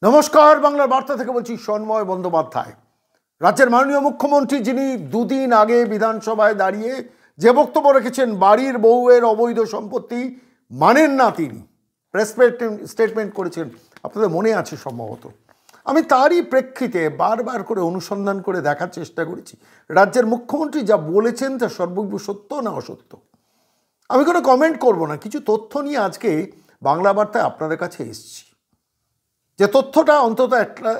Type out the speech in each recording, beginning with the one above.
নমস্কার, বাংলার বার্তা থেকে বলছি সন্ময় বন্দ্যোপাধ্যায়। রাজ্যের মাননীয় মুখ্যমন্ত্রী যিনি দুদিন আগে বিধানসভায় দাঁড়িয়ে যে বক্তব্য রেখেছেন বাড়ির বউয়ের অবৈধ সম্পত্তি মানেন না, তিনি প্রেস স্টেটমেন্ট করেছেন, আপনাদের মনে আছে সম্ভবত। আমি তারই প্রেক্ষিতে বারবার করে অনুসন্ধান করে দেখার চেষ্টা করেছি রাজ্যের মুখ্যমন্ত্রী যা বলেছেন তা সর্বৈব সত্য না অসত্য। আমি কোনো কমেন্ট করব না, কিছু তথ্য নিয়ে আজকে বাংলা বার্তায় আপনাদের কাছে এসেছি। যে তথ্যটা অন্তত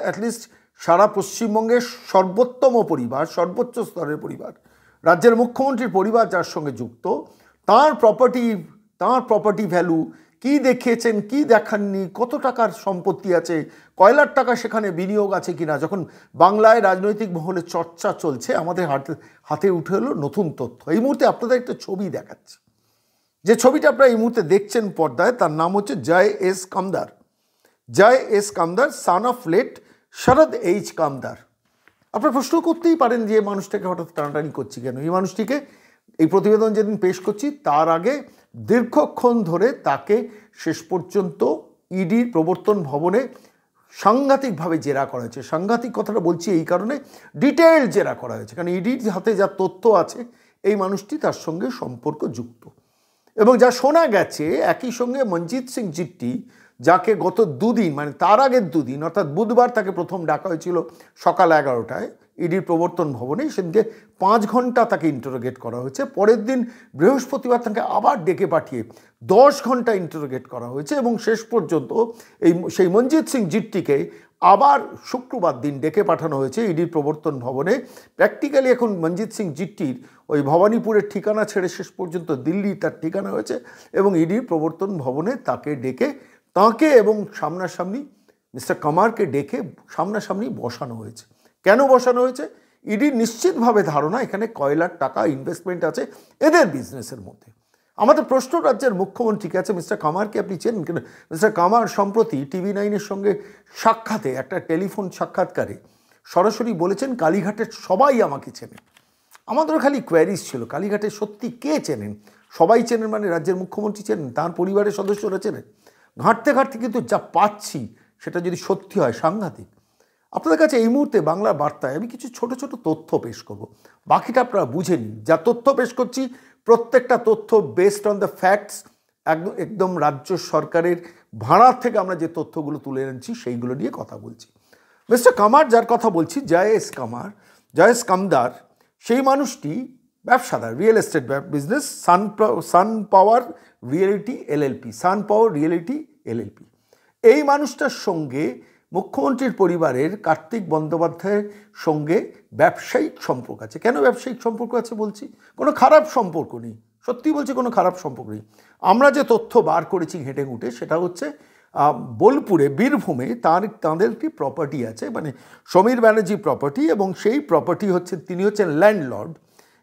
অ্যাটলিস্ট সারা পশ্চিমবঙ্গের সর্বোত্তম পরিবার, সর্বোচ্চ স্তরের পরিবার, রাজ্যের মুখ্যমন্ত্রীর পরিবার যার সঙ্গে যুক্ত, তার প্রপার্টি ভ্যালু কি দেখিয়েছেন, কি দেখাননি, কত টাকার সম্পত্তি আছে, কয়লার টাকা সেখানে বিনিয়োগ আছে কিনা, যখন বাংলায় রাজনৈতিক মহলে চর্চা চলছে, আমাদের হাতে উঠে এলো নতুন তথ্য। এই মুহূর্তে আপনাদের একটা ছবি দেখাচ্ছি। যে ছবিটা আপনারা এই মুহূর্তে দেখছেন পর্দায়, তার নাম হচ্ছে Jay S Kamdar, son of late Sharad H Kamdar. আপনারা প্রশ্ন করতেই পারেন যে মানুষটাকে হঠাৎ টানাটানি করছি কেন। এই মানুষটিকে এই প্রতিবেদন যেদিন পেশ করছি তার আগে দীর্ঘক্ষণ ধরে তাকে শেষ পর্যন্ত ইডির প্রবর্তন ভবনে সাংঘাতিকভাবে জেরা করা হয়েছে। সাংঘাতিক কথাটা বলছি এই কারণে, ডিটেইল জেরা করা হয়েছে, কারণ ইডির হাতে যা তথ্য আছে এই মানুষটি তার সঙ্গে সম্পর্কযুক্ত। এবং যা শোনা গেছে, একই সঙ্গে মনজিৎ সিং জিট্টি, যাকে গত দুদিন মানে তার আগের দুদিন অর্থাৎ বুধবার তাকে প্রথম ডাকা হয়েছিল সকাল 11টায় ইডির প্রবর্তন ভবনে, সেদিনকে 5 ঘন্টা তাকে ইন্টারোগেট করা হয়েছে। পরের দিন বৃহস্পতিবার তাকে আবার ডেকে পাঠিয়ে 10 ঘন্টা ইন্টারোগেট করা হয়েছে এবং শেষ পর্যন্ত সেই মনজিৎ সিং জিট্টিকে আবার শুক্রবার দিন ডেকে পাঠানো হয়েছে ইডির প্রবর্তন ভবনে। প্র্যাকটিক্যালি এখন মনজিৎ সিং জিট্টির ওই ভবানীপুরের ঠিকানা ছেড়ে শেষ পর্যন্ত দিল্লি তার ঠিকানা হয়েছে এবং ইডির প্রবর্তন ভবনে তাকে এবং সামনাসামনি মিস্টার কামারকে ডেকে সামনাসামনি বসানো হয়েছে। কেন বসানো হয়েছে? ইডির নিশ্চিতভাবে ধারণা এখানে কয়লার টাকা ইনভেস্টমেন্ট আছে এদের বিজনেসের মধ্যে। আমাদের প্রশ্ন রাজ্যের মুখ্যমন্ত্রীকে আছে, মিস্টার কামারকে আপনি চেনেন কেন? মিস্টার কামার সম্প্রতি TV9-এর সঙ্গে সাক্ষাতে, একটা টেলিফোন সাক্ষাৎকারে সরাসরি বলেছেন কালীঘাটের সবাই আমাকে চেনে। আমাদেরও খালি কোয়ারিজ ছিল, কালীঘাটে সত্যি কে চেনেন? সবাই চেনেন মানে রাজ্যের মুখ্যমন্ত্রী চেনেন, তার পরিবারের সদস্যরা চেনেন? ঘাঁটতে কিন্তু যা পাচ্ছি সেটা যদি সত্যি হয় সাংঘাতিক। আপনাদের কাছে এই মুহূর্তে বাংলা বার্তায় আমি কিছু ছোট ছোট তথ্য পেশ করব, বাকিটা আপনারা বুঝে নিন। যা তথ্য পেশ করছি প্রত্যেকটা তথ্য বেসড অন দ্য ফ্যাক্টস, একদম রাজ্য সরকারের ভাড়ার থেকে আমরা যে তথ্যগুলো তুলে এনেছি সেইগুলো নিয়ে কথা বলছি। মিস্টার কামার, যার কথা বলছি, জয় এস কামদার, সেই মানুষটি ব্যবসাদার, রিয়েল এস্টেট বিজনেস, সান পাওয়ার রিয়েলিটি এলএলপি। এই মানুষটার সঙ্গে মুখ্যমন্ত্রীর পরিবারের কার্তিক বন্দ্যোপাধ্যায়ের সঙ্গে ব্যবসায়িক সম্পর্ক আছে। কেন ব্যবসায়িক সম্পর্ক আছে বলছি? কোনো খারাপ সম্পর্ক নেই, সত্যি বলছি, কোনো খারাপ সম্পর্ক নেই। আমরা যে তথ্য বার করেছি ঘেঁটে ঘুঁটে, সেটা হচ্ছে বোলপুরে, বীরভূমে তাঁদের একটি প্রপার্টি আছে, মানে সমীর ব্যানার্জি প্রপার্টি, এবং সেই প্রপার্টি তিনি হচ্ছেন ল্যান্ডলর্ড,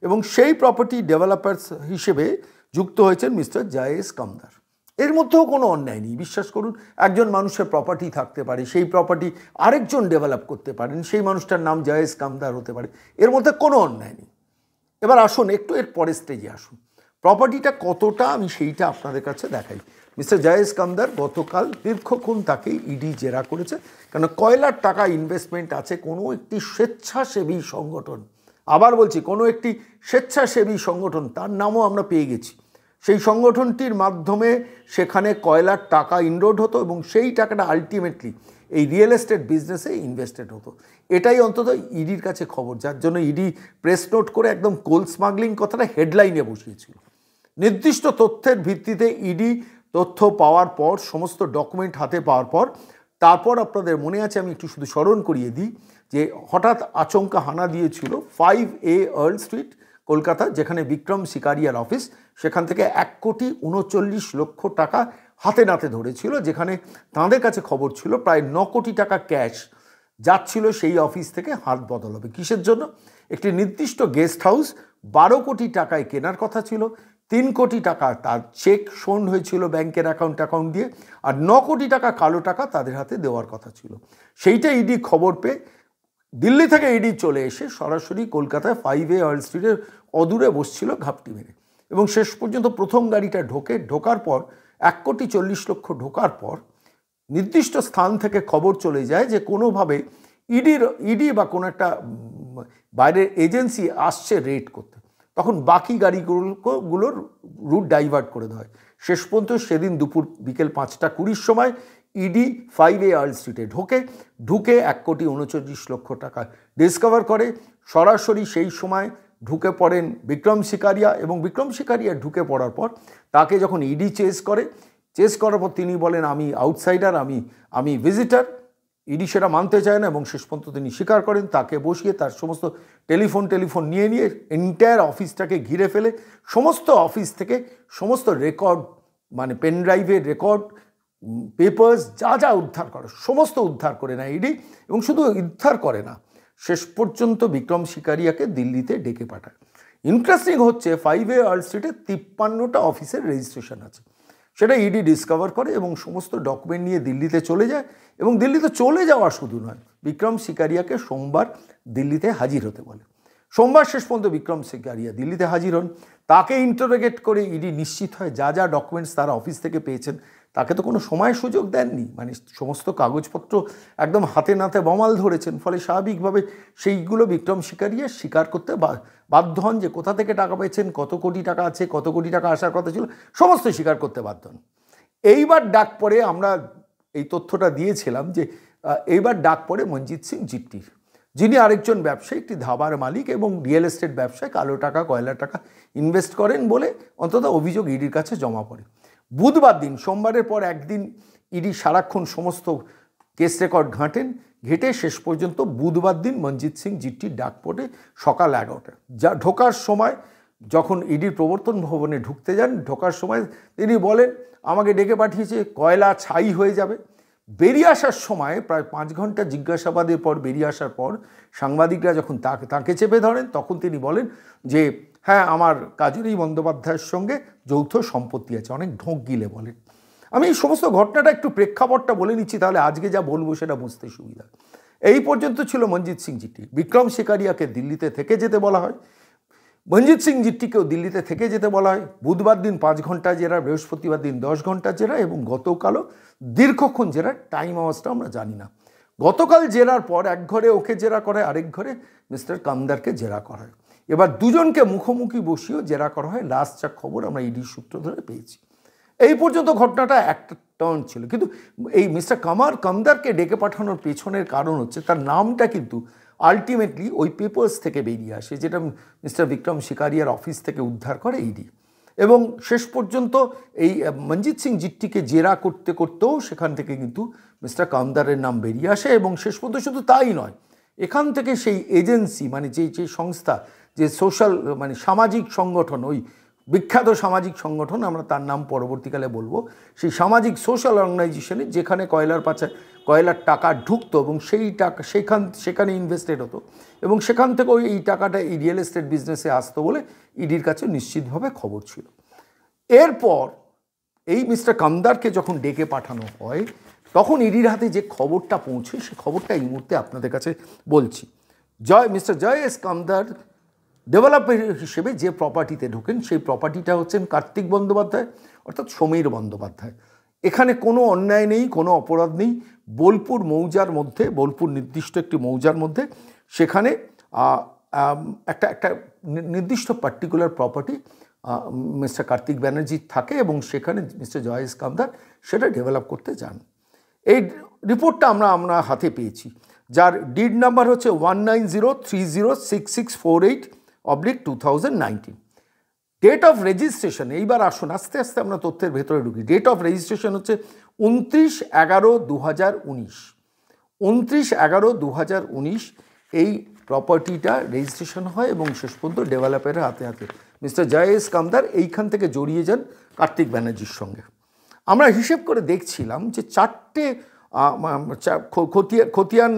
এবং সেই প্রপার্টি ডেভেলপার্স হিসেবে যুক্ত হয়েছেন মিস্টার জয় এস কামদার। এর মধ্যেও কোনো অন্যায় নেই, বিশ্বাস করুন। একজন মানুষের প্রপার্টি থাকতে পারে, সেই প্রপার্টি আরেকজন ডেভেলপ করতে পারেন, সেই মানুষটার নাম জয় এস কামদার হতে পারে, এর মধ্যে কোনো অন্যায় নেই। এবার আসুন একটু এর পরের স্টেজে আসুন, প্রপার্টিটা কতটা আমি সেইটা আপনাদের কাছে দেখাই। মিস্টার জয় এস কামদার গতকাল দীর্ঘক্ষণ তাকে ইডি জেরা করেছে, কেন কয়লার টাকা ইনভেস্টমেন্ট আছে কোনো একটি স্বেচ্ছাসেবী সংগঠন, আবার বলছি কোনো একটি স্বেচ্ছাসেবী সংগঠন, তার নামও আমরা পেয়ে গেছি। সেই সংগঠনটির মাধ্যমে সেখানে কয়লার টাকা ইনরোড হতো এবং সেই টাকাটা আলটিমেটলি এই রিয়েল এস্টেট বিজনেসে ইনভেস্টেড হতো। এটাই অন্তত ইডির কাছে খবর, যার জন্য ইডি প্রেস নোট করে একদম কোল স্মাগলিং কথাটা হেডলাইনে বসিয়েছিল। নির্দিষ্ট তথ্যের ভিত্তিতে ইডি তথ্য পাওয়ার পর, সমস্ত ডকুমেন্ট হাতে পাওয়ার পর, তারপর আপনাদের মনে আছে, আমি একটু শুধু স্মরণ করিয়ে দিই, যে হঠাৎ আচমকা হানা দিয়েছিল 5A আর্ল স্ট্রিট কলকাতা, যেখানে বিক্রম সিকারিয়ার অফিস, সেখান থেকে 1,39,00,000 টাকা হাতে নাতে ধরেছিল, যেখানে তাঁদের কাছে খবর ছিল প্রায় 9 কোটি টাকা ক্যাশ যাচ্ছিল সেই অফিস থেকে হাত বদল হবে। কিসের জন্য? একটি নির্দিষ্ট গেস্ট হাউস 12 কোটি টাকায় কেনার কথা ছিল, 3 কোটি টাকা তার চেক শোন হয়েছিল ব্যাংকের অ্যাকাউন্ট দিয়ে, আর 9 কোটি টাকা কালো টাকা তাদের হাতে দেওয়ার কথা ছিল। সেইটা ইডি খবর পেয়ে দিল্লি থেকে ইডি চলে এসে সরাসরি কলকাতায় 5A আর্ল স্ট্রিটের অদূরে বসছিল ঘাপটি মেরে, এবং শেষ পর্যন্ত প্রথম গাড়িটা ঢোকার পর 1,40,00,000 ঢোকার পর নির্দিষ্ট স্থান থেকে খবর চলে যায় যে কোনোভাবে ইডি বা কোনো একটা বাইরের এজেন্সি আসছে রেড করতে, তখন বাকি গাড়িগুলোর রুট ডাইভার্ট করে দেওয়া হয়। শেষ পর্যন্ত সেদিন দুপুর বিকেল 5:20 সময় ইডি 5A আর্ল স্ট্রিটে ঢুকে 1,39,00,000 টাকা ডিসকভার করে। সরাসরি সেই সময় ঢুকে পড়েন বিক্রম শিকারিয়া, এবং বিক্রম শিকারিয়া ঢুকে পড়ার পর তাকে যখন ইডি চেস করার পর তিনি বলেন আমি আউটসাইডার, আমি ভিজিটার। ইডি সেটা মানতে চায় না এবং শেষ পর্যন্ত তিনি স্বীকার করেন। তাকে বসিয়ে তার সমস্ত টেলিফোন নিয়ে এন্টায়ার অফিসটাকে ঘিরে ফেলে সমস্ত অফিস থেকে সমস্ত রেকর্ড, মানে পেন ড্রাইভের রেকর্ড, পেপার্স যা উদ্ধার করে সমস্ত উদ্ধার করে নেয় ইডি। এবং শুধু উদ্ধার করে না, শেষ পর্যন্ত বিক্রম শিকারিয়াকে দিল্লিতে ডেকে পাঠায়। ইন্টারেস্টিং হচ্ছে 5A আর্ল স্ট্রিটে 53টা অফিসের রেজিস্ট্রেশন আছে, সেটা ইডি ডিসকভার করে এবং সমস্ত ডকুমেন্ট নিয়ে দিল্লিতে চলে যায়। এবং দিল্লিতে চলে যাওয়া শুধু নয়, বিক্রম শিকারিয়াকে সোমবার দিল্লিতে হাজির হতে বলে। সোমবার শেষ পর্যন্ত বিক্রম শিকারিয়া দিল্লিতে হাজির হন। তাকে ইন্টারোগেট করে ইডি নিশ্চিত হয় যা ডকুমেন্টস তারা অফিস থেকে পেয়েছেন, তাকে তো কোনো সময় সুযোগ দেননি, মানে সমস্ত কাগজপত্র একদম হাতে নাতে বমাল ধরেছেন। ফলে স্বাভাবিকভাবে সেইগুলো বিক্রম শিকারিয়া স্বীকার করতে বাধ্য হন যে কোথা থেকে টাকা পেয়েছেন, কত কোটি টাকা আছে, কত কোটি টাকা আসার কথা ছিল, সমস্ত স্বীকার করতে বাধ্য হন। এইবার ডাক পড়ে, আমরা এই তথ্যটা দিয়েছিলাম যে এইবার ডাক পড়ে মনজিৎ সিং জিট্টির, যিনি আরেকজন ব্যবসায়ী, একটি ধাবার মালিক এবং রিয়েল এস্টেট ব্যবসায় কালো টাকা কয়লার টাকা ইনভেস্ট করেন বলে অন্তত অভিযোগ ইডির কাছে জমা পড়ে। বুধবার দিন, সোমবারের পর একদিন ইডি সারাক্ষণ সমস্ত কেস রেকর্ড ঘেটে শেষ পর্যন্ত বুধবার দিন মনজিৎ সিং জিট্টির ডাক পড়ে সকাল 11টা। যা ঢোকার সময়, যখন ইডির প্রবর্তন ভবনে ঢুকতে যান, ঢোকার সময় তিনি বলেন আমাকে ডেকে পাঠিয়েছে, কয়লা ছাই হয়ে যাবে। বেরিয়ে আসার সময় প্রায় 5 ঘন্টা জিজ্ঞাসাবাদের পর বেরিয়ে আসার পর সাংবাদিকরা যখন তাকে চেপে ধরেন, তখন তিনি বলেন যে হ্যাঁ, আমার কাজুরি বন্দ্যোপাধ্যায়ের সঙ্গে যৌথ সম্পত্তি আছে, অনেক ঢোক গিলে বলেন। আমি এই সমস্ত ঘটনাটা একটু প্রেক্ষাপটটা বলে নিচ্ছি, তাহলে আজকে যা বলবো সেটা বুঝতে সুবিধা। এই পর্যন্ত ছিল মনজিৎ সিং জিট্টি। বিক্রম শিকারিয়াকে দিল্লিতে থেকে যেতে বলা হয়, মনজিৎ সিং জিট্টিকেও দিল্লিতে থেকে যেতে বলা হয়। বুধবার দিন 5 ঘন্টা জেরা, বৃহস্পতিবার দিন 10 ঘন্টা জেরা এবং গতকালও দীর্ঘক্ষণ জেরা। টাইম আওয়ার্সটা আমরা জানি না। গতকাল জেরার পর এক ঘরে ওকে জেরা করে, আরেক ঘরে মিস্টার কামদারকে জেরা করা হয়। এবার দুজনকে মুখোমুখি বসিয়েও জেরা করা হয়। লাস্ট যা খবর আমরা ইডির সূত্র ধরে পেয়েছি। এই পর্যন্ত ঘটনাটা একটা টার্ন ছিল, কিন্তু এই মিস্টার কামদারকে ডেকে পাঠানোর পেছনের কারণ হচ্ছে তার নামটা কিন্তু আলটিমেটলি ওই পেপার্স থেকে বেরিয়ে আসে, যেটা মিস্টার বিক্রম শিকারিয়ার অফিস থেকে উদ্ধার করে ইডি। এবং শেষ পর্যন্ত এই মনজিৎ সিং জিট্টিকে জেরা করতেও সেখান থেকে কিন্তু মিস্টার কামদারের নাম বেরিয়ে আসে। এবং শেষ পর্যন্ত শুধু তাই নয়, এখান থেকে সেই এজেন্সি, মানে যে সংস্থা, যে সোশ্যাল, মানে সামাজিক সংগঠন, ওই বিখ্যাত সামাজিক সংগঠন, আমরা তার নাম পরবর্তীকালে বলবো, সেই সামাজিক সোশ্যাল অর্গানাইজেশনে যেখানে কয়লার টাকা ঢুকতো এবং সেই টাকা সেখানে ইনভেস্টেড হতো এবং সেখান থেকে এই টাকাটা এই রিয়েল এস্টেট বিজনেসে আসতো বলে ইডির কাছে নিশ্চিতভাবে খবর ছিল। এরপর এই মিস্টার কামদারকে যখন ডেকে পাঠানো হয়, তখন ইডির হাতে যে খবরটা পৌঁছে, সে খবরটা এই মুহূর্তে আপনাদের কাছে বলছি। মিস্টার জয় এস কামদার ডেভেলপার হিসেবে যে প্রপার্টিতে ঢোকেন, সেই প্রপার্টিটা হচ্ছেন কার্তিক বন্দ্যোপাধ্যায়, অর্থাৎ সমীর বন্দ্যোপাধ্যায়। এখানে কোনো অন্যায় নেই, কোনো অপরাধ নেই। বোলপুর মৌজার মধ্যে, বোলপুর নির্দিষ্ট একটি মৌজার মধ্যে, সেখানে একটা নির্দিষ্ট particular property mister Kartik Banerjee থাকে এবং সেখানে মিস্টার জয় এস কামদার সেটা ডেভেলপ করতে যান। এই রিপোর্টটা আমরা হাতে পেয়েছি, যার ডিড নাম্বার হচ্ছে 19030664/2019। ডেট অফ রেজিস্ট্রেশন, এইবার আসুন আস্তে আস্তে আমরা তথ্যের ভেতরে ঢুকি। ডেট অফ রেজিস্ট্রেশন হচ্ছে 29/11/2019। 29/11/2019 এই প্রপার্টিটা রেজিস্ট্রেশন হয় এবং শেষ পর্যন্ত ডেভেলপারের হাতে মিস্টার জয় এস কামদার এইখান থেকে জড়িয়ে যান কার্তিক ব্যানার্জির সঙ্গে। আমরা হিসেব করে দেখছিলাম যে 4টে খতিয়ান,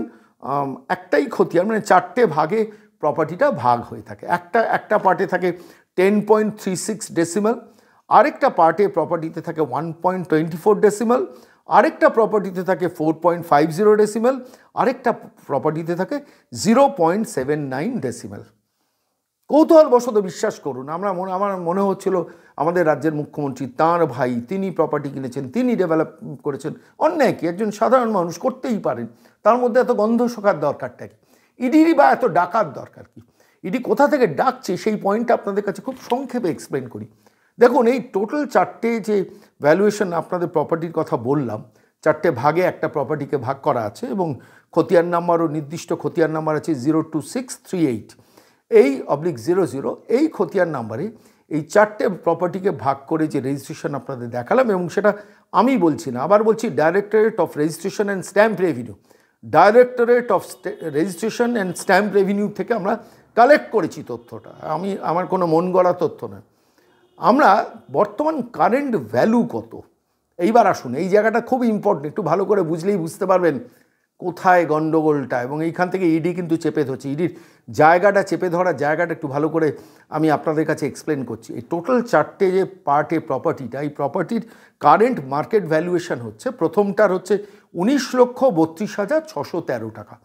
একটাই খতিয়ান, মানে 4টে ভাগে প্রপার্টিটা ভাগ হয়ে থাকে। একটা পার্টে থাকে 10.36 ডেসিমাল, আরেকটা পার্টে প্রপার্টিতে থাকে 1.24 ডেসিমাল, আরেকটা প্রপার্টিতে থাকে 4.50 ডেসিমাল, আরেকটা প্রপার্টিতে থাকে 0.79 ডেসিমাল। কৌতূহলবশত বিশ্বাস করুন, আমার মনে হচ্ছিল আমাদের রাজ্যের মুখ্যমন্ত্রী, তাঁর ভাই, তিনি প্রপার্টি কিনেছেন, তিনি ডেভেলপ করেছেন। অন্যায় কি? একজন সাধারণ মানুষ করতেই পারেন, তার মধ্যে এত গন্ধ শোকার দরকারটা কি? ইডিরই বা এত ডাকার দরকার কি? ইডি কোথা থেকে ডাকছে সেই পয়েন্টটা আপনাদের কাছে খুব সংক্ষেপে এক্সপ্লেন করি। দেখুন, এই টোটাল 4টে যে ভ্যালুয়েশন আপনাদের প্রপার্টির কথা বললাম, 4টে ভাগে একটা প্রপার্টিকে ভাগ করা আছে এবং খতিয়ান নাম্বারও নির্দিষ্ট খতিয়ান নাম্বার আছে 02638 এই /00 এই খতিয়ান নাম্বারে এই 4টে প্রপার্টিকে ভাগ করে যে রেজিস্ট্রেশন আপনাদের দেখালাম, এবং সেটা আমি বলছি না, আবার বলছি, directorate of registration and stamp revenue, directorate of registration and stamp revenue থেকে আমরা কালেক্ট করেছি তথ্যটা। আমার কোনো মন গড়া তথ্য নয়। আমরা বর্তমান কারেন্ট ভ্যালু কত, এইবার আসুন, এই জায়গাটা খুব ইম্পর্টেন্ট, একটু ভালো করে বুঝলেই বুঝতে পারবেন কোথায় গণ্ডগোলটা, এবং এইখান থেকে ইডি কিন্তু চেপে ধরছে। ইডির জায়গাটা, চেপে ধরার জায়গাটা একটু ভালো করে আমি আপনাদের কাছে এক্সপ্লেন করছি। এই টোটাল 4টে যে পার্টে প্রপার্টিটা, এই প্রপার্টির কারেন্ট মার্কেট ভ্যালুয়েশন হচ্ছে, প্রথমটার হচ্ছে 19,32,613 টাকা,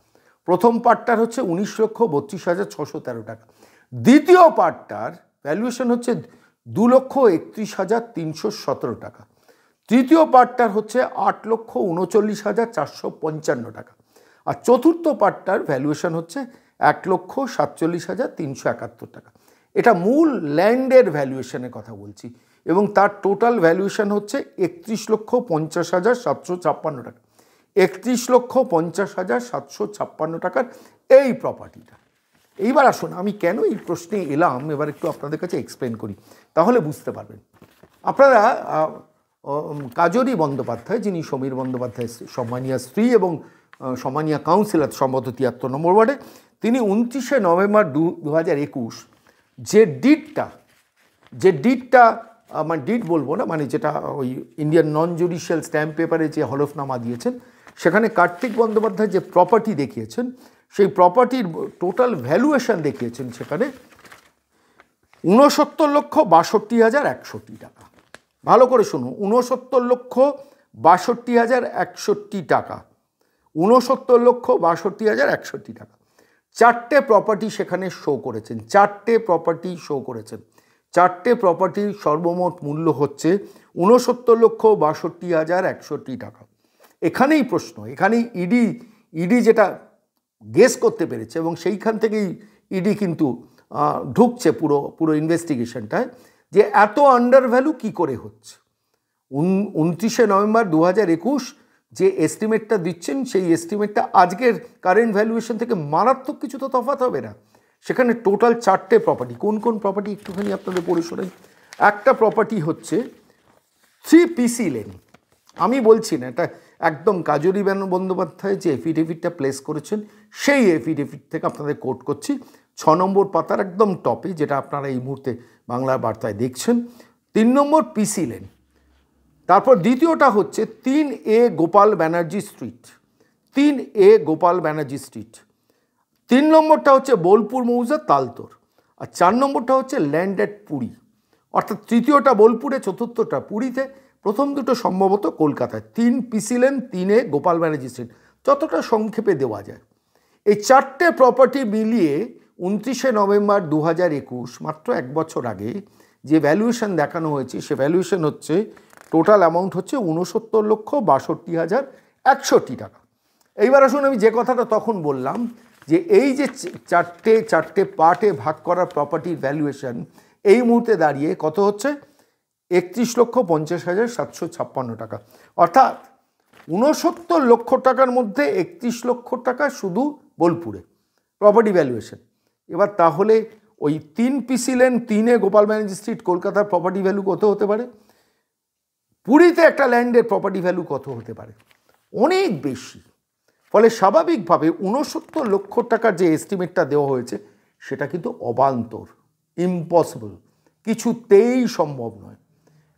প্রথম পার্টটার হচ্ছে 19,32,613 টাকা। দ্বিতীয় পার্টটার ভ্যালুয়েশন হচ্ছে 2,31,317 টাকা। তৃতীয় পার্টটার হচ্ছে 8,39,455 টাকা। আর চতুর্থ পার্টটার ভ্যালুয়েশন হচ্ছে 1,47,371 টাকা। এটা মূল ল্যান্ডের ভ্যালুয়েশনের কথা বলছি, এবং তার টোটাল ভ্যালুয়েশন হচ্ছে 31,50,756 টাকা। 31,50,756 টাকার এই প্রপার্টিটা। এইবার আসুন, আমি কেন এই প্রশ্নে এলাম এবার একটু আপনাদের কাছে এক্সপ্লেন করি, তাহলে বুঝতে পারবেন। আপনারা কাজরি বন্দ্যোপাধ্যায়, যিনি সমীর বন্দ্যোপাধ্যায় সম্মানীয় স্ত্রী এবং সম্মানীয় কাউন্সিলর সম্ভবত 73 নম্বর ওয়ার্ডে, তিনি 29শে নভেম্বর 2021 যে ডিডটা মানে ডিড বলবো না, মানে যেটা ওই ইন্ডিয়ান নন জুডিশিয়াল স্ট্যাম্প পেপারে যে হলফনামা দিয়েছেন, সেখানে কার্তিক বন্দ্যোপাধ্যায় যে প্রপার্টি দেখিয়েছেন, সেই প্রপার্টির টোটাল ভ্যালুয়েশন দেখিয়েছেন সেখানে 69,62,161 টাকা। ভালো করে শুনুন, 69,62,161 টাকা, 69,62,161 টাকা। 4টে প্রপার্টি সেখানে শো করেছেন, 4টে প্রপার্টি শো করেছেন। 4টে প্রপার্টির সর্বমোট মূল্য হচ্ছে 69,62,161 টাকা। এখানেই প্রশ্ন, এখানেই ইডি যেটা গেস করতে পেরেছে, এবং সেইখান থেকেই ইডি কিন্তু ঢুকছে পুরো ইনভেস্টিগেশনটায়, যে এত আন্ডার ভ্যালু কী করে হচ্ছে। 29শে নভেম্বর 2021 যে এস্টিমেটটা দিচ্ছেন, সেই এস্টিমেটটা আজকের কারেন্ট ভ্যালুয়েশন থেকে মারাত্মক কিছু তো তফাৎ হবে না। সেখানে টোটাল 4টে প্রপার্টি, কোন কোন প্রপার্টি একটুখানি আপনাদের পড়ে শোনাই। একটা প্রপার্টি হচ্ছে 3 PC লেন, আমি বলছি না, এটা একদম কাজরি বন্দ্যোপাধ্যায় যে এফিডেভিটটা প্লেস করেছেন, সেই এফিডেভিট থেকে আপনাদের কোট করছি, 6 নম্বর পাতার একদম টপে, যেটা আপনারা এই মুহূর্তে বাংলার বার্তায় দেখছেন। 3 নম্বর PC লেন। তারপর দ্বিতীয়টা হচ্ছে 3A Gopal Banerjee street, 3A Gopal Banerjee street. 3 নম্বরটা হচ্ছে বোলপুর মৌজা, তালতোর। আর 4 নম্বরটা হচ্ছে ল্যান্ড অ্যাট পুরী, অর্থাৎ তৃতীয়টা বোলপুরে, চতুর্থটা পুরীতে, প্রথম দুটো সম্ভবত কলকাতায়। 3 PC lane, 3A Gopal Banerjee street, যতটা সংক্ষেপে দেওয়া যায়। এই 4টে প্রপার্টি মিলিয়ে 29শে নভেম্বর 2021, মাত্র 1 বছর আগে যে ভ্যালুয়েশন দেখানো হয়েছে, সে ভ্যালুয়েশন হচ্ছে, টোটাল অ্যামাউন্ট হচ্ছে 69,62,161 টাকা। এইবার আসুন, আমি যে কথাটা তখন বললাম, যে এই যে চারটে পার্টে ভাগ করা প্রপার্টির ভ্যালুয়েশন এই মুহূর্তে দাঁড়িয়ে কত হচ্ছে, 31,50,756 টাকা। অর্থাৎ 69 লক্ষ টাকার মধ্যে 31 লক্ষ টাকা শুধু বোলপুরে প্রপার্টি ভ্যালুয়েশন। এবার তাহলে ওই 3 PC lane, 3A Gopal Banerjee street কলকাতার প্রপার্টি ভ্যালু কত হতে পারে, পুরীতে একটা ল্যান্ডের প্রপার্টি ভ্যালু কত হতে পারে, অনেক বেশি। ফলে স্বাভাবিকভাবে 69 লক্ষ টাকার যে এস্টিমেটটা দেওয়া হয়েছে, সেটা কিন্তু অবান্তর, ইম্পসিবল, কিছুতেই সম্ভব নয়,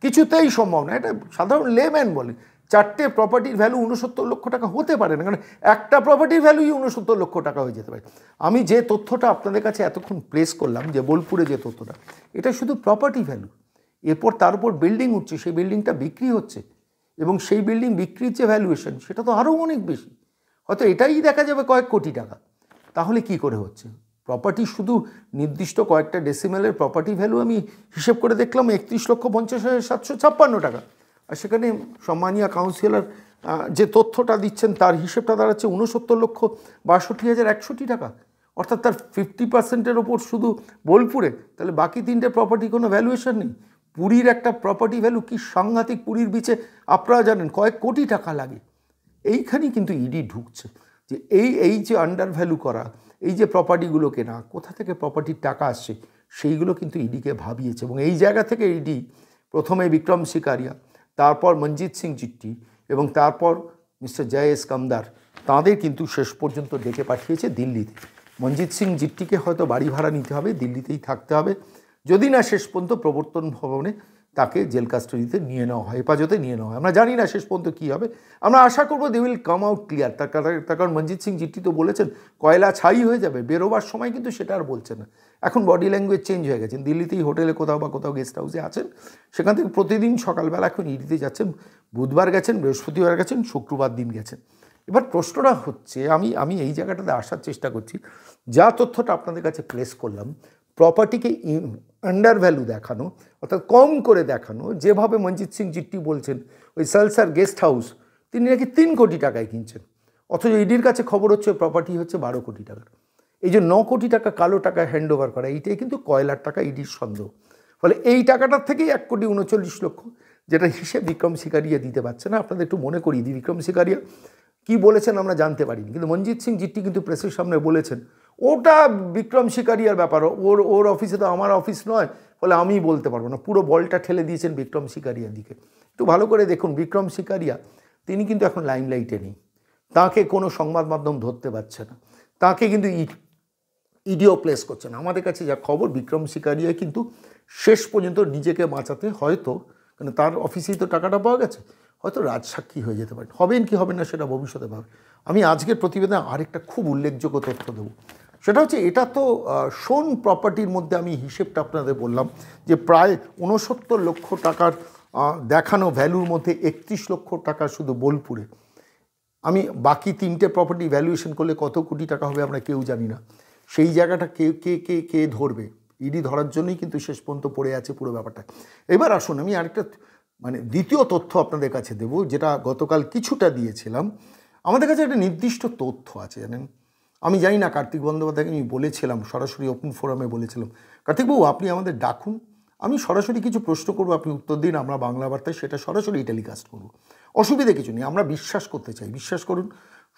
কিছুতেই সম্ভব নয়। এটা সাধারণ লেম্যান বলে, 4টে প্রপার্টির ভ্যালু 69 লক্ষ টাকা হতে পারে না, কারণ একটা প্রপার্টির ভ্যালুই 69 লক্ষ টাকা হয়ে যেতে পারে। আমি যে তথ্যটা আপনাদের কাছে এতক্ষণ প্লেস করলাম, যে বোলপুরে যে তথ্যটা, এটা শুধু প্রপার্টি ভ্যালু। এরপর তার উপর বিল্ডিং উঠছে, সেই বিল্ডিংটা বিক্রি হচ্ছে, এবং সেই বিল্ডিং বিক্রির যে ভ্যালুয়েশন, সেটা তো আরও অনেক বেশি, হয়তো এটাই দেখা যাবে কয়েক কোটি টাকা। তাহলে কি করে হচ্ছে? প্রপার্টি শুধু নির্দিষ্ট কয়েকটা ডেসিমেলের প্রপার্টি ভ্যালু আমি হিসেব করে দেখলাম 31,50,756 টাকা, আর সেখানে সম্মানীয় কাউন্সিলর যে তথ্যটা দিচ্ছেন তার হিসেবটা দাঁড়াচ্ছে 69,62,160 টাকা, অর্থাৎ তার 50%-এর ওপর শুধু বোলপুরে। তাহলে বাকি তিনটে প্রপার্টি কোনো ভ্যালুয়েশন নেই। পুরীর একটা প্রপার্টি ভ্যালু কি সাংঘাতিক, পুরীর বিচে আপনারা জানেন কয়েক কোটি টাকা লাগে। এইখানেই কিন্তু ইডি ঢুকছে, যে এই যে আন্ডার ভ্যালু করা, এই যে প্রপার্টিগুলো কেনা, কোথা থেকে প্রপার্টির টাকা আসছে সেইগুলো কিন্তু ইডিকে ভাবিয়েছে। এবং এই জায়গা থেকে ইডি প্রথমে বিক্রম শিকারিয়া, তারপর মনজিৎ সিং জিট্টি এবং তারপর মিস্টার জয়েশ কামদার, তাঁদের কিন্তু শেষ পর্যন্ত ডেকে পাঠিয়েছে দিল্লিতে। মনজিৎ সিং জিট্টিকে হয়তো বাড়ি ভাড়া নিতে হবে, দিল্লিতেই থাকতে হবে, যদি না শেষ পর্যন্ত প্রবর্তন ভবনে তাকে জেল কাস্টডিতে নিয়ে নেওয়া হয়, হেফাজতে নিয়ে নেওয়া হয়। আমরা জানি না শেষ পর্যন্ত কী হবে, আমরা আশা করবো they will come out clear. তার কারণ মনজিৎ সিং জিট্টি তো বলেছেন কয়লা ছাই হয়ে যাবে, বেরোবার সময় কিন্তু সেটা আর বলছে না। এখন বডি ল্যাঙ্গুয়েজ চেঞ্জ হয়ে গেছেন, দিল্লিতেই হোটেলে কোথাও বা কোথাও গেস্ট হাউসে আছেন, সেখান থেকে প্রতিদিন সকালবেলা এখন ইডিতে যাচ্ছেন, বুধবার গেছেন, বৃহস্পতিবার গেছেন, শুক্রবার দিন গেছেন। এবার প্রশ্নটা হচ্ছে, আমি এই জায়গাটাতে আসার চেষ্টা করছি, যা তথ্যটা আপনাদের কাছে প্লেস করলাম, প্রপার্টিকে আন্ডার ভ্যালু দেখানো, অর্থাৎ কম করে দেখানো, যেভাবে মনজিৎ সিং জিট্টি বলছেন ওই সালসার গেস্ট হাউস তিনি নাকি 3 কোটি টাকায় কিনছেন, অথচ ইডির কাছে খবর হচ্ছে প্রপার্টি হচ্ছে 12 কোটি টাকার। এই যে 9 কোটি টাকা কালো টাকায় হ্যান্ড ওভার করা, এইটাই কিন্তু কয়লার টাকা ইডির সন্দেহ। ফলে এই টাকাটার থেকেই 1,39,00,000, যেটা হিসেব বিক্রম শিকারিয়া দিতে পারছে না। আপনাদের একটু মনে করিয়ে দিই, বিক্রম শিকারিয়া কী বলেছেন আমরা জানতে পারিনি, কিন্তু মনজিৎ সিং জিট্টি কিন্তু প্রেসের সামনে বলেছেন ওটা বিক্রম শিকারিয়ার ব্যাপার, ওর অফিসে তো আমার অফিস নয়, ফলে আমি বলতে পারবো না। পুরো বলটা ঠেলে দিয়েছেন বিক্রম শিকারিয়ার দিকে। একটু ভালো করে দেখুন, বিক্রম শিকারিয়া তিনি কিন্তু এখন লাইমলাইটে নেই, তাকে কোনো সংবাদ মাধ্যম ধরতে পারছে না, তাকে কিন্তু ইডিও প্লেস করছে না। আমাদের কাছে যা খবর, বিক্রম শিকারিয়া কিন্তু শেষ পর্যন্ত নিজেকে বাঁচাতে হয়তো, কারণ তার অফিসেই তো টাকাটা পাওয়া গেছে, হয়তো রাজসাক্ষী হয়ে যেতে পারেন। হবেন কি হবেন না সেটা ভবিষ্যতে পাবে। আমি আজকের প্রতিবেদনে আরেকটা খুব উল্লেখযোগ্য তথ্য দেবো, সেটা হচ্ছে এটা তো সোন প্রপার্টির মধ্যে আমি হিসেবটা আপনাদের বললাম যে প্রায় 69 লক্ষ টাকার দেখানো ভ্যালুর মধ্যে 31 লক্ষ টাকা শুধু বোলপুরে। আমি বাকি তিনটে প্রপার্টি ভ্যালুয়েশন করলে কত কোটি টাকা হবে আমরা কেউ জানি না। সেই জায়গাটা কে ধরবে? ইডি ধরার জন্যই কিন্তু শেষ পর্যন্ত পড়ে আছে পুরো ব্যাপারটা। এবার আসুন, আমি আরেকটা দ্বিতীয় তথ্য আপনাদের কাছে দেব, যেটা গতকাল কিছুটা দিয়েছিলাম। আমাদের কাছে একটা নির্দিষ্ট তথ্য আছে, জানেন। আমি জানি না, কার্তিক বন্দ্যোপাধ্যায়কে আমি বলেছিলাম, সরাসরি ওপেন ফোরামে বলেছিলাম, কার্তিকবাবু আপনি আমাদের ডাকুন, আমি সরাসরি কিছু প্রশ্ন করবো, আপনি উত্তর দিন, আমরা বাংলা বার্তায় সেটা সরাসরি টেলিকাস্ট করবো, অসুবিধে কিছু নেই। আমরা বিশ্বাস করতে চাই, বিশ্বাস করুন,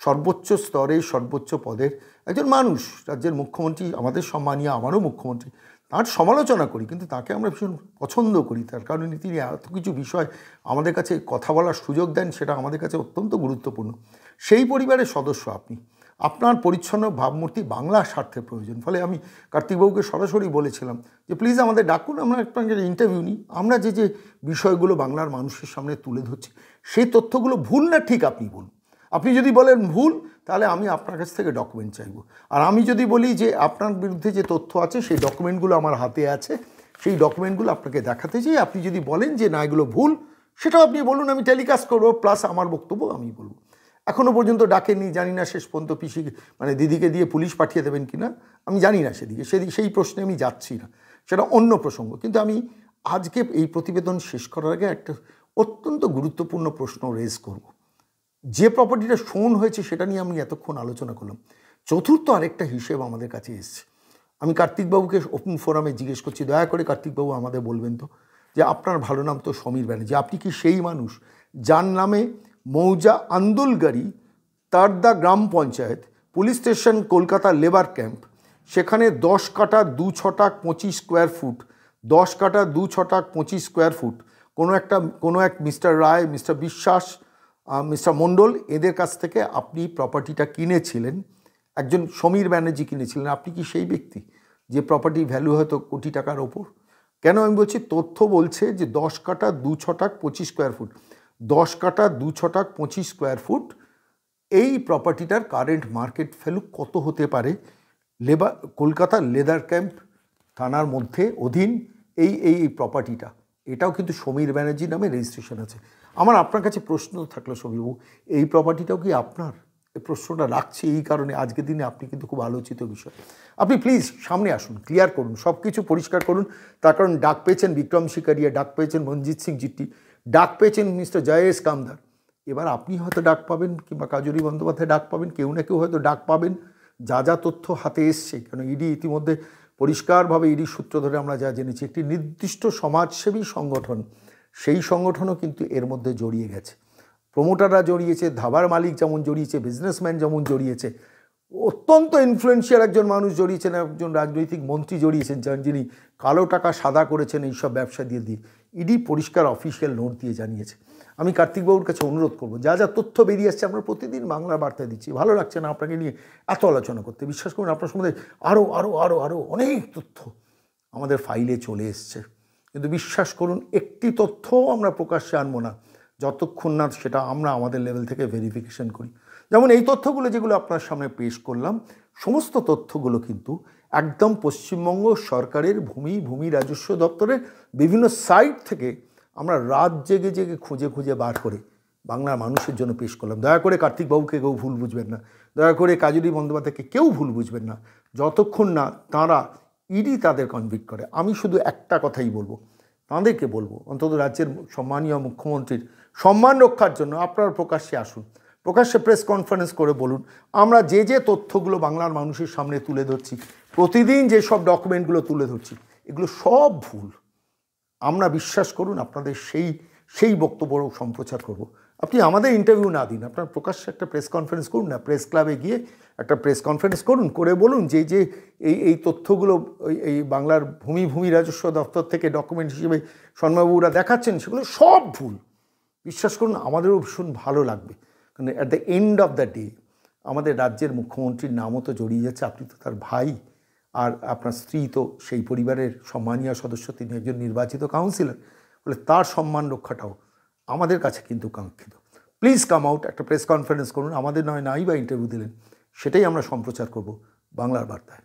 সর্বোচ্চ স্তরে সর্বোচ্চ পদের একজন মানুষ, রাজ্যের মুখ্যমন্ত্রী, আমাদের সম্মানীয়, আমারও মুখ্যমন্ত্রী, তার সমালোচনা করি, কিন্তু তাকে আমরা ভীষণ পছন্দ করি, তার কারণে তিনি এত কিছু বিষয় আমাদের কাছে কথা বলার সুযোগ দেন, সেটা আমাদের কাছে অত্যন্ত গুরুত্বপূর্ণ। সেই পরিবারের সদস্য আপনি, আপনার পরিচ্ছন্ন ভাবমূর্তি বাংলা স্বার্থের প্রয়োজন। ফলে আমি কার্তিকবাবুকে সরাসরি বলেছিলাম যে প্লিজ আমাদের ডাকুন, আমরা একটা ইন্টারভিউ নিই, আমরা যে বিষয়গুলো বাংলার মানুষের সামনে তুলে ধরছি সেই তথ্যগুলো ভুল না ঠিক আপনি বলুন। আপনি যদি বলেন ভুল, তাহলে আমি আপনার কাছ থেকে ডকুমেন্ট চাইব। আর আমি যদি বলি যে আপনার বিরুদ্ধে যে তথ্য আছে সেই ডকুমেন্টগুলো আমার হাতে আছে, সেই ডকুমেন্টগুলো আপনাকে দেখাতে চাই। আপনি যদি বলেন যে না এগুলো ভুল, সেটাও আপনি বলুন, আমি টেলিকাস্ট করবো, প্লাস আমার বক্তব্য আমি বলবো। এখনও পর্যন্ত ডাকেননি, জানি না শেষ পর্যন্ত পিসি দিদিকে দিয়ে পুলিশ পাঠিয়ে দেবেন কি না, আমি জানি না সেই প্রশ্নে আমি যাচ্ছি না, সেটা অন্য প্রসঙ্গ। কিন্তু আমি আজকে এই প্রতিবেদন শেষ করার আগে একটা অত্যন্ত গুরুত্বপূর্ণ প্রশ্ন রেজ করব। যে প্রপার্টিটা শোন হয়েছে সেটা নিয়ে আমি এতক্ষণ আলোচনা করলাম, চতুর্থ আরেকটা হিসেব আমাদের কাছে এসছে। আমি কার্তিকবাবুকে ওপেন ফোরামে জিজ্ঞেস করছি, দয়া করে কার্তিকবাবু আমাদের বলবেন তো যে আপনার ভালো নাম তো সমীর ব্যানার্জি, আপনি কি সেই মানুষ যার নামে মৌজা আন্দুলগাড়ি, তারদা গ্রাম panchayat, police station, Kolkata labour camp, সেখানে 10 কাটা 2 ছটাক 25 স্কোয়ার ফুট, 10 কাটা 2 ছটাক 25 স্কোয়ার ফুট, কোনো এক মিস্টার রায়, মিস্টার বিশ্বাস, মিস্টার মণ্ডল, এদের কাছ থেকে আপনি প্রপার্টিটা কিনেছিলেন, একজন সমীর ব্যানার্জি কিনেছিলেন। আপনি কি সেই ব্যক্তি যে প্রপার্টি ভ্যালু হয়তো কোটি টাকার ওপর? কেন আমি বলছি, তথ্য বলছে যে 10 কাটা 2 ছটাক 25 স্কোয়ার ফুট, 10 কাটা 2 ছটাক 25 স্কোয়ার ফুট, এই প্রপার্টিটার কারেন্ট মার্কেট ভ্যালু কত হতে পারে? কলকাতা লেদার ক্যাম্প থানার মধ্যে অধীন এই প্রপার্টিটা, এটাও কিন্তু সমীর ব্যানার্জি নামে রেজিস্ট্রেশন আছে। আমার আপনার কাছে প্রশ্ন থাকলো সমীরবাবু, এই প্রপার্টিটাও কি আপনার? এই প্রশ্নটা রাখছি এই কারণে আজকের দিনে আপনি কিন্তু খুব আলোচিত বিষয়। আপনি প্লিজ সামনে আসুন, ক্লিয়ার করুন, সব কিছু পরিষ্কার করুন। তার কারণ ডাক পেয়েছেন বিক্রম শিকারিয়া, ডাক পেয়েছেন মনজিৎ সিং জিট্টি, ডাক পেয়েছেন মিস্টার জয়েশ কামদার। এবার আপনি হয়তো ডাক পাবেন কিংবা কাজরি বন্দ্যোপাধ্যায় ডাক পাবেন, কেউ না কেউ হয়তো ডাক পাবেন। যা যা তথ্য হাতে এসছে, কারণ ইডি ইতিমধ্যে পরিষ্কারভাবে ইডির সূত্র ধরে আমরা যা জেনেছি, একটি নির্দিষ্ট সমাজসেবী সংগঠন, সেই সংগঠনও কিন্তু এর মধ্যে জড়িয়ে গেছে। প্রমোটাররা জড়িয়েছে, ধাবার মালিক যেমন জড়িয়েছে, বিজনেসম্যান যেমন জড়িয়েছে, অত্যন্ত ইনফ্লুয়েন্সিয়াল একজন মানুষ জড়িয়েছেন, একজন রাজনৈতিক মন্ত্রী জড়িয়েছেন, যিনি কালো টাকা সাদা করেছেন এইসব ব্যবসা দিয়ে। ইডি পরিষ্কার অফিসিয়াল নোট দিয়ে জানিয়েছে। আমি কার্তিকবাবুর কাছে অনুরোধ করবো, যা যা তথ্য বেরিয়ে আসছে আমরা প্রতিদিন বাংলা বার্তায় দিচ্ছি। ভালো লাগছে না আপনাকে নিয়ে এত আলোচনা করতে, বিশ্বাস করুন আপনার সম্বন্ধে আরও আরও আরও আরও অনেক তথ্য আমাদের ফাইলে চলে এসছে, কিন্তু বিশ্বাস করুন একটি তথ্যও আমরা প্রকাশ্যে আনবো না যতক্ষণ না সেটা আমরা আমাদের লেভেল থেকে ভেরিফিকেশন করি। যেমন এই তথ্যগুলো যেগুলো আপনার সামনে পেশ করলাম, সমস্ত তথ্যগুলো কিন্তু একদম পশ্চিমবঙ্গ সরকারের ভূমি রাজস্ব দপ্তরের বিভিন্ন সাইট থেকে আমরা রাত জেগে জেগে খুঁজে খুঁজে বার করে বাংলার মানুষের জন্য পেশ করলাম। দয়া করে কার্তিকবাবুকে কেউ ভুল বুঝবেন না, দয়া করে কাজরি বন্দ্যোপাধ্যায়কে কেউ ভুল বুঝবেন না, যতক্ষণ না তাঁরা ইডি তাদের কনভিক্ট করে। আমি শুধু একটা কথাই বলবো, তাঁদেরকে বলবো, অন্তত রাজ্যের সম্মানীয় মুখ্যমন্ত্রীর সম্মান রক্ষার জন্য আপনারা প্রকাশ্যে আসুন, প্রকাশ্যে প্রেস কনফারেন্স করে বলুন আমরা যে যে তথ্যগুলো বাংলার মানুষের সামনে তুলে ধরছি, প্রতিদিন যেসব ডকুমেন্টগুলো তুলে ধরছি, এগুলো সব ভুল। আমরা বিশ্বাস করুন আপনাদের সেই বক্তব্য সম্প্রচার করব। আপনি আমাদের ইন্টারভিউ না দিন, আপনার প্রকাশ্যে একটা প্রেস কনফারেন্স করুন না, প্রেস ক্লাবে গিয়ে একটা প্রেস কনফারেন্স করুন, করে বলুন যে এই তথ্যগুলো এই বাংলার ভূমি রাজস্ব দপ্তর থেকে ডকুমেন্ট হিসেবে সন্ময়বাবুরা দেখাচ্ছেন, সেগুলো সব ভুল। বিশ্বাস করুন আমাদেরও ভীষণ ভালো লাগবে, কারণ at the end of the day আমাদের রাজ্যের মুখ্যমন্ত্রীর নামও তো জড়িয়ে যাচ্ছে। আপনি তো তার ভাই, আর আপনার স্ত্রী তো সেই পরিবারের সম্মানীয় সদস্য, তিনি একজন নির্বাচিত কাউন্সিলর, বলে তার সম্মান রক্ষাটাও আমাদের কাছে কিন্তু কাঙ্ক্ষিত। প্লিজ কাম আউট, একটা প্রেস কনফারেন্স করুন, আমাদের নাই বা ইন্টারভিউ দিলেন, সেটাই আমরা সম্প্রচার করব বাংলার বার্তায়।